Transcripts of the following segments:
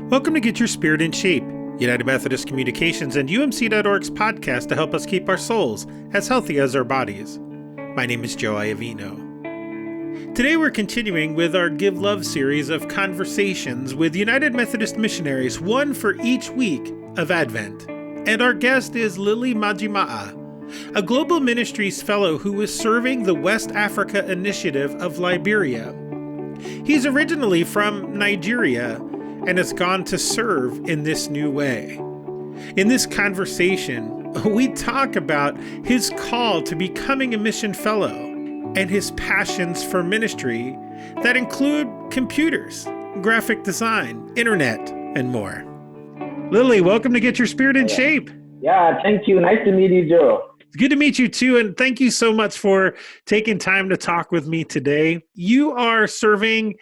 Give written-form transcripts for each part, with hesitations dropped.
Welcome to Get Your Spirit in Shape, United Methodist Communications and UMC.org's podcast to help us keep our souls as healthy as our bodies. My name is Joe Iavino. Today we're continuing with our Give Love series of conversations with United Methodist missionaries, one for each week of Advent. And our guest is Lily Maijama'a, a Global Ministries fellow who is serving the West Africa Initiative of Liberia. He's originally from Nigeria and has gone to serve in this new way. In this conversation, we talk about his call to becoming a mission fellow and his passions for ministry that include computers, graphic design, internet, and more. Lily, welcome to Get Your Spirit in Shape. Yeah, thank you. Nice to meet you, Joe. It's good to meet you too, and thank you so much for taking time to talk with me today. You are serving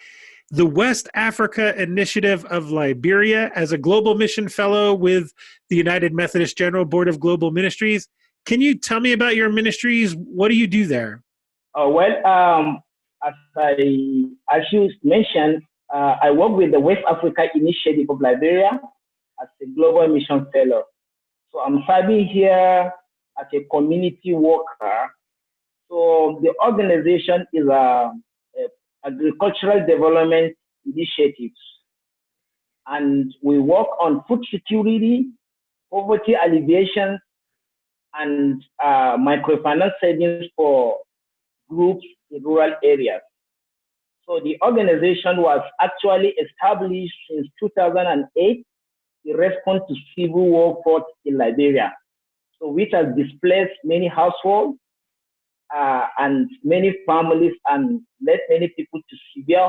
the West Africa Initiative of Liberia as a Global Mission Fellow with the United Methodist General Board of Global Ministries. Can you tell me about your ministries? What do you do there? As you mentioned, I work with the West Africa Initiative of Liberia as a Global Mission Fellow. So I'm serving here as a community worker. So the organization is agricultural development initiatives, and we work on food security, poverty alleviation, and microfinance savings for groups in rural areas. So the organization was actually established since 2008 in response to civil war fought in Liberia, so which has displaced many households and many families and led many people to severe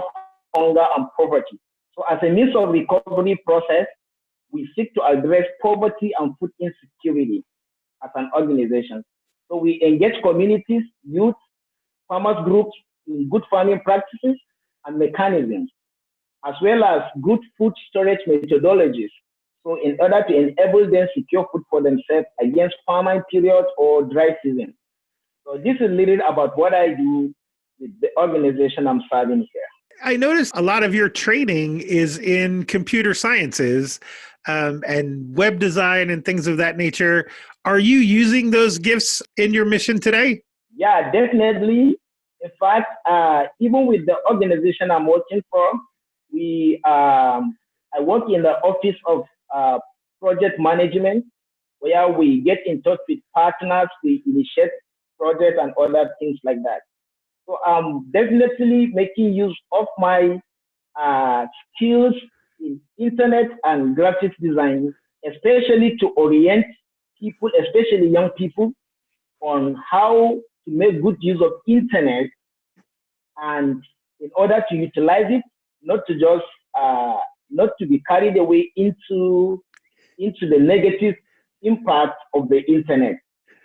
hunger and poverty. So as a means of recovery process, we seek to address poverty and food insecurity as an organization. So we engage communities, youth, farmers groups in good farming practices and mechanisms, as well as good food storage methodologies. So in order to enable them secure food for themselves against famine periods or dry season. So this is a little about what I do with the organization I'm serving here. I noticed a lot of your training is in computer sciences and web design and things of that nature. Are you using those gifts in your mission today? Yeah, definitely. In fact, even with the organization I'm working for, I work in the office of project management, where we get in touch with partners, we initiate projects and other things like that. So I'm definitely making use of my skills in internet and graphics design, especially to orient people, especially young people, on how to make good use of internet, and in order to utilize it, not to just not to be carried away into the negative impact of the internet.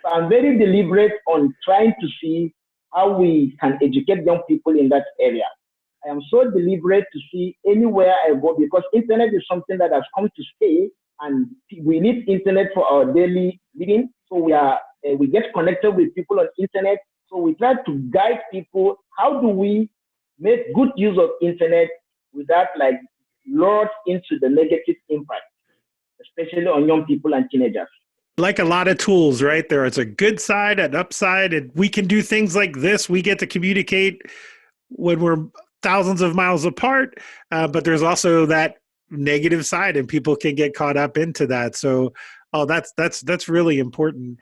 So I'm very deliberate on trying to see how we can educate young people in that area. I am so deliberate to see anywhere I go, because internet is something that has come to stay, and we need internet for our daily living. So we get connected with people on internet. So we try to guide people. How do we make good use of internet without lured into the negative impact, especially on young people and teenagers? Like a lot of tools, right? There is a good side, an upside, and we can do things like this. We get to communicate when we're thousands of miles apart, but there's also that negative side, and people can get caught up into that. So, that's really important.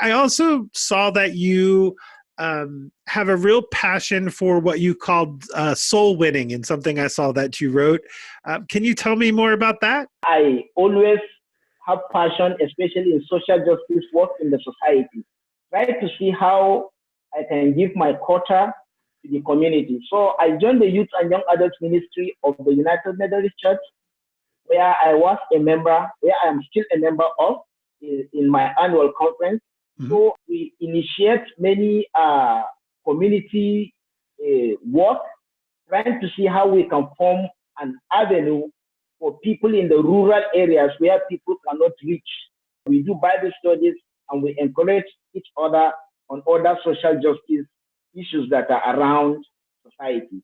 I also saw that you have a real passion for what you called soul winning, and something I saw that you wrote. Can you tell me more about that? I always have passion, especially in social justice work in the society. Try to see how I can give my quota to the community. So I joined the Youth and Young Adults Ministry of the United Methodist Church, where I was a member, where I am still a member of in my annual conference. Mm-hmm. So we initiate many community work, trying to see how we can form an avenue for people in the rural areas where people cannot reach. We do Bible studies, and we encourage each other on other social justice issues that are around society.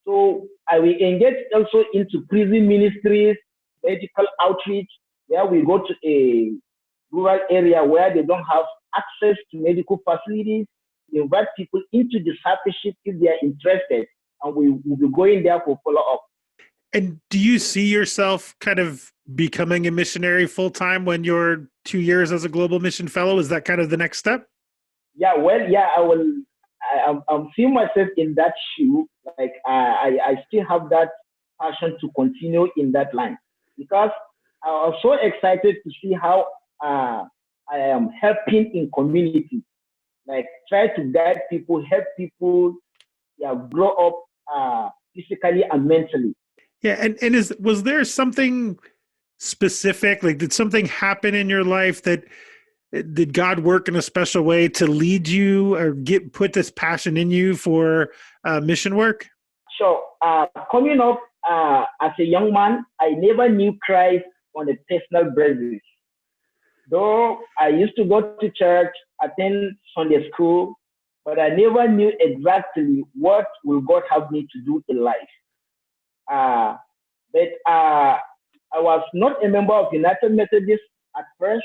So I will engage also into prison ministries, medical outreach, where we go to a rural area where they don't have access to medical facilities. We invite people into discipleship if they are interested, and we will be going there for follow-up. And do you see yourself kind of becoming a missionary full time when you're 2 years as a global mission fellow? Is that kind of the next step? Yeah, well, yeah, I will. I'm seeing myself in that shoe. Like I still have that passion to continue in that line, because I was so excited to see how I am helping in community. Like try to guide people, help people, yeah, grow up physically and mentally. Yeah, and was there something specific? Like, did something happen in your life that did God work in a special way to lead you or put this passion in you for mission work? So coming up as a young man, I never knew Christ on a personal basis. Though I used to go to church, attend Sunday school, but I never knew exactly what will God have me to do in life. But I was not a member of United Methodist at first.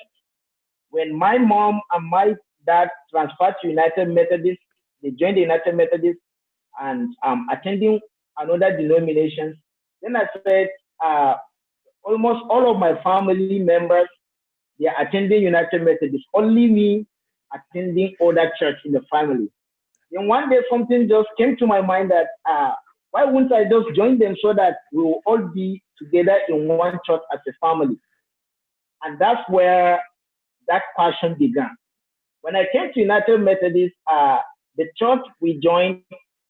When my mom and my dad transferred to United Methodist, they joined the United Methodist and attending another denomination. Then I said, almost all of my family members, they are attending United Methodist. Only me attending other church in the family. Then one day something just came to my mind that why wouldn't I just join them so that we will all be together in one church as a family? And that's where that passion began. When I came to United Methodist, the church we joined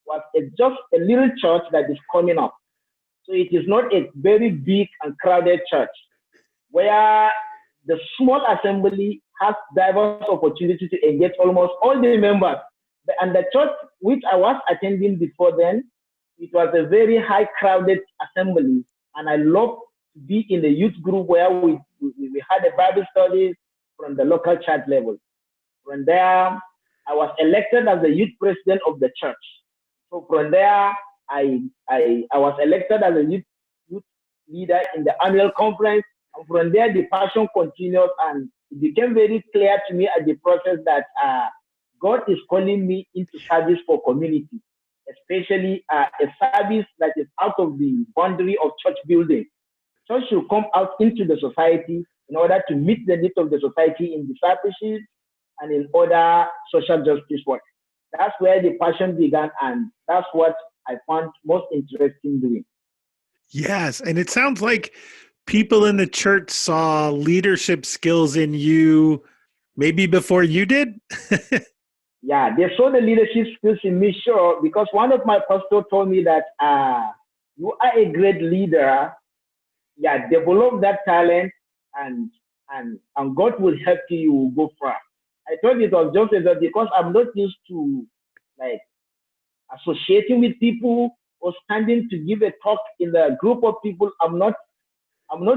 was just a little church that is coming up. So it is not a very big and crowded church where the small assembly has diverse opportunity to engage almost all the members. And the church which I was attending before then, it was a very high crowded assembly. And I loved to be in the youth group where we had a Bible studies from the local church level. From there, I was elected as the youth president of the church. So from there, I was elected as a youth leader in the annual conference. And from there, the passion continued, and it became very clear to me at the process that God is calling me into service for community, especially a service that is out of the boundary of church building. Church should come out into the society in order to meet the needs of the society in discipleship and in other social justice work. That's where the passion began, and that's what I found most interesting doing. Yes, and it sounds like people in the church saw leadership skills in you maybe before you did. Yeah, they saw the leadership skills in me, sure, because one of my pastors told me that you are a great leader. Yeah, develop that talent, and God will help you. You will go far. I thought it was just that because I'm not used to like associating with people or standing to give a talk in a group of people. I'm not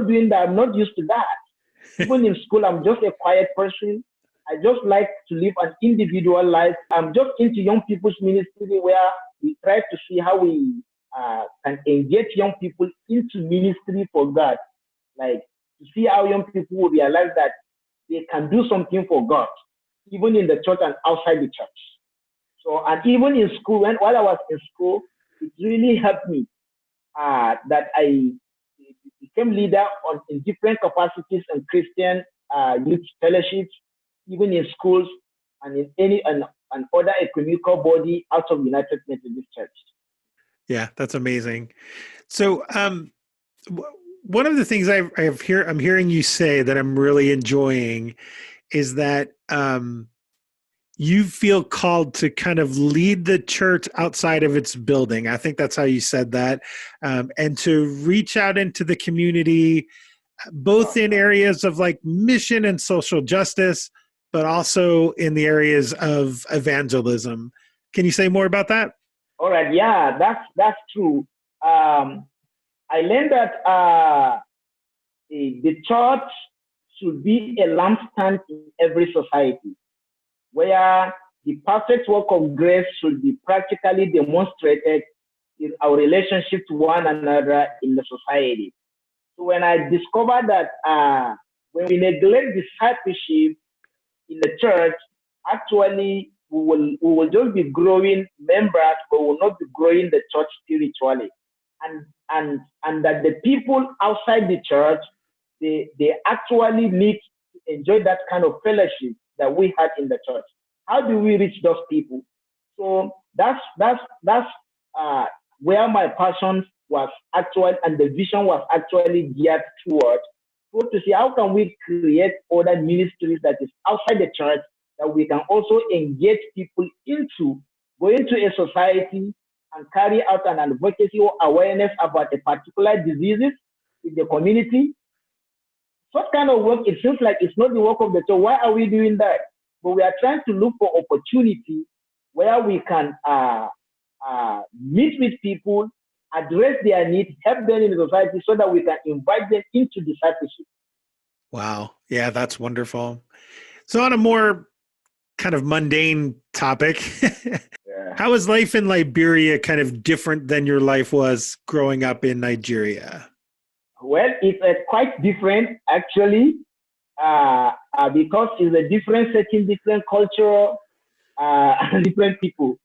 doing that. I'm not used to that. Even in school, I'm just a quiet person. I just like to live an individual life. I'm just into young people's ministry where we try to see how we can engage young people into ministry for God. Like to see how young people will realize that they can do something for God, even in the church and outside the church. So, and even in school, while I was in school, it really helped me that I became leader in different capacities and Christian youth fellowships, even in schools and in any and other ecumenical body out of United Methodist Church. Yeah, that's amazing. So, one of the things I'm hearing you say that I'm really enjoying is that you feel called to kind of lead the church outside of its building. I think that's how you said that, and to reach out into the community, both in areas of like mission and social justice, but also in the areas of evangelism. Can you say more about that? All right, yeah, that's true. I learned that the church should be a lampstand in every society, where the perfect work of grace should be practically demonstrated in our relationship to one another in the society. So when I discovered that when we neglect discipleship in the church, actually we will just be growing members, but we will not be growing the church spiritually. And that the people outside the church, they actually need to enjoy that kind of fellowship that we had in the church. How do we reach those people? So that's where my passion was actually, and the vision was actually geared towards. So to see how can we create other ministries that is outside the church that we can also engage people into, go into a society and carry out an advocacy or awareness about a particular diseases in the community. Such kind of work, it seems like it's not the work of the church. Why are we doing that? But we are trying to look for opportunity where we can meet with people, address their needs, help them in the society so that we can invite them into discipleship. Wow. Yeah, that's wonderful. So on a more kind of mundane topic, how is life in Liberia kind of different than your life was growing up in Nigeria? Well, it's quite different actually, because it's a different setting, different culture, and different people.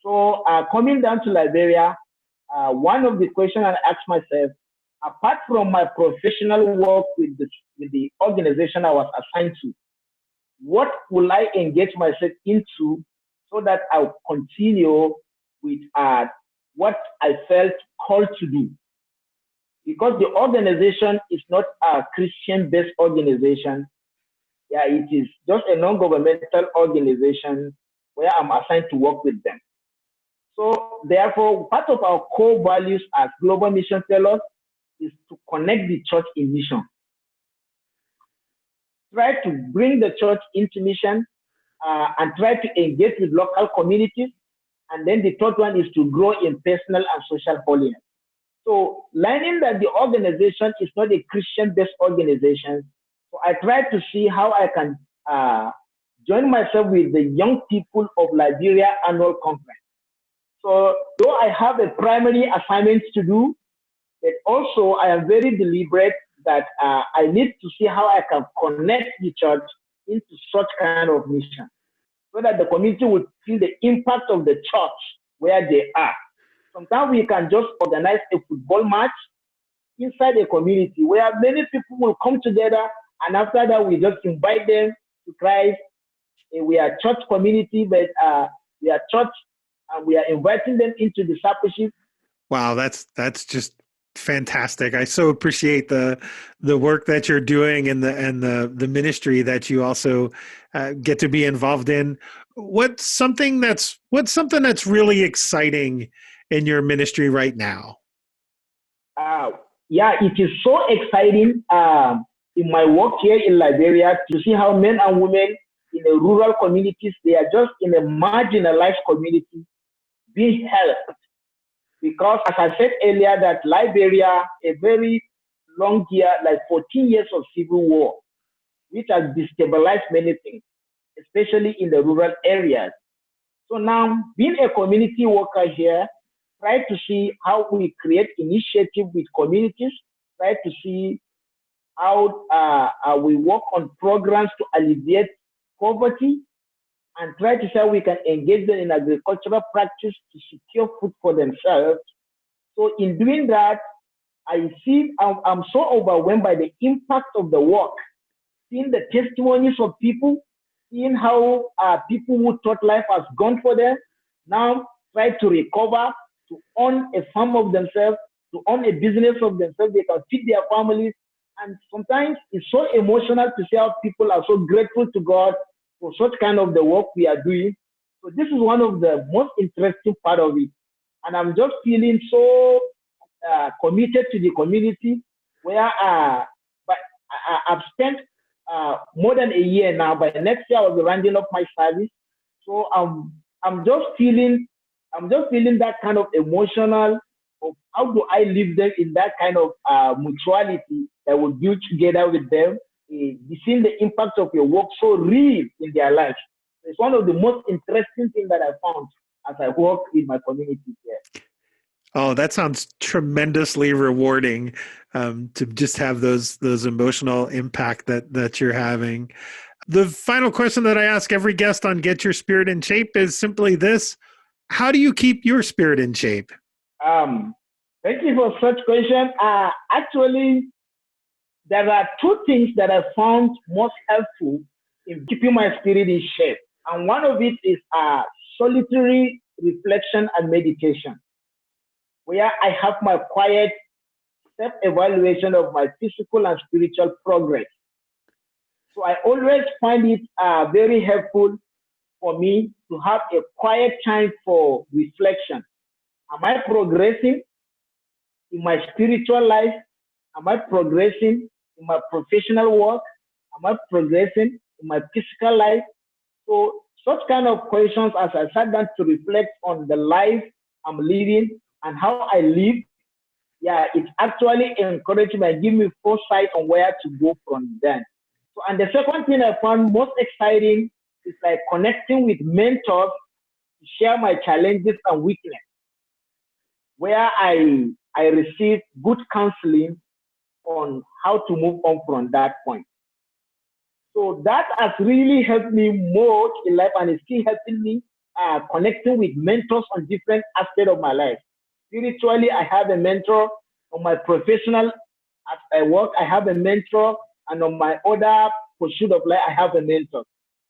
So coming down to Liberia, one of the questions I asked myself, apart from my professional work with the organization I was assigned to, what will I engage myself into so that I'll continue with what I felt called to do? Because the organization is not a Christian-based organization. Yeah, it is just a non-governmental organization where I'm assigned to work with them. So therefore, part of our core values as Global Mission Fellows is to connect the church in mission. Try to bring the church into mission and try to engage with local communities. And then the third one is to grow in personal and social holiness. So learning that the organization is not a Christian-based organization, so I try to see how I can join myself with the young people of Liberia annual conference. So though I have a primary assignment to do, but also I am very deliberate that I need to see how I can connect the church into such kind of mission so that the community will feel the impact of the church where they are. Sometimes we can just organize a football match inside a community where many people will come together, and after that we just invite them to Christ. We are church community, but we are church, and we are inviting them into discipleship. Wow, that's just fantastic. I so appreciate the work that you're doing and the ministry that you also get to be involved in. What's something that's really exciting in your ministry right now? Yeah, it is so exciting in my work here in Liberia to see how men and women in the rural communities, they are just in a marginalized community being helped. Because as I said earlier, that Liberia, a very long year, like 14 years of civil war, which has destabilized many things, especially in the rural areas. So now, being a community worker here, try to see how we create initiative with communities, try to see how we work on programs to alleviate poverty, and try to see how we can engage them in agricultural practice to secure food for themselves. So in doing that, I see I'm so overwhelmed by the impact of the work, seeing the testimonies of people, seeing how people who thought life has gone for them now try to recover, to own a farm of themselves, to own a business of themselves. They can feed their families. And sometimes it's so emotional to see how people are so grateful to God for such kind of the work we are doing. So this is one of the most interesting part of it. And I'm just feeling so committed to the community where but I've spent more than a year now. By next year, I will be rounding up my service. So I'm just feeling that kind of emotional of how do I live them in that kind of mutuality that will build together with them, seeing the impact of your work so real in their lives. It's one of the most interesting things that I found as I work in my community here. Oh, that sounds tremendously rewarding, to just have those emotional impact that you're having. The final question that I ask every guest on Get Your Spirit in Shape is simply this: how do you keep your spirit in shape? Um, Thank you for such question. Actually, there are two things that I found most helpful in keeping my spirit in shape. And one of it is solitary reflection and meditation, where I have my quiet self-evaluation of my physical and spiritual progress. So I always find it very helpful for me to have a quiet time for reflection. Am I progressing in my spiritual life? Am I progressing in my professional work? Am I progressing in my physical life? So such kind of questions, as I sat down to reflect on the life I'm living and how I live, yeah, it actually encouraged me and give me foresight on where to go from then. So, and the second thing I found most exciting is like connecting with mentors to share my challenges and weakness, where I receive good counseling on how to move on from that point. So that has really helped me more in life, and it's still helping me connecting with mentors on different aspects of my life. Spiritually, I have a mentor. On my professional, as I work, I have a mentor, and on my other pursuit of life, I have a mentor.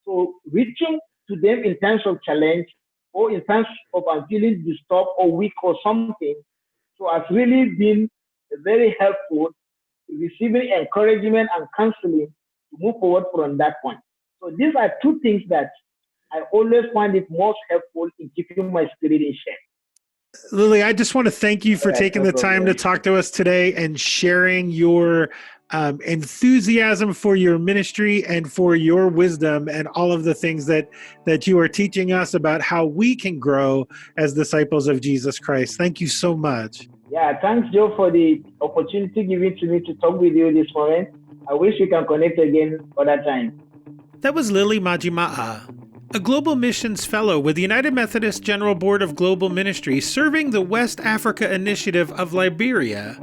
So reaching to them in terms of challenge, or in terms of I'm feeling disturbed or weak or something, so has really been very helpful, receiving encouragement and counseling to move forward from that point. So these are two things that I always find it most helpful in keeping my spirit in shape. Lily, I just want to thank you for All right, taking no the time to problem. talk to us today and sharing your enthusiasm for your ministry and for your wisdom and all of the things that you are teaching us about how we can grow as disciples of Jesus Christ. Thank you so much. Yeah, thanks, Joe, for the opportunity given to me to talk with you this morning. I wish we can connect again other time. That was Lily Maijama'a, a Global Missions Fellow with the United Methodist General Board of Global Ministries, serving the West Africa Initiative of Liberia.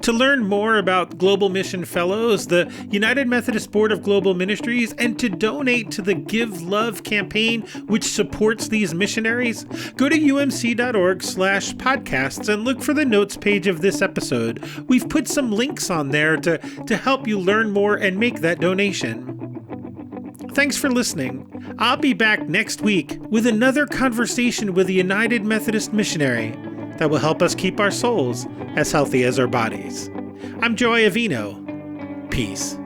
To learn more about Global Mission Fellows, the United Methodist Board of Global Ministries, and to donate to the Give Love campaign, which supports these missionaries, go to umc.org/podcasts and look for the notes page of this episode. We've put some links on there to help you learn more and make that donation. Thanks for listening. I'll be back next week with another conversation with a United Methodist missionary that will help us keep our souls as healthy as our bodies. I'm Joy Avino. Peace.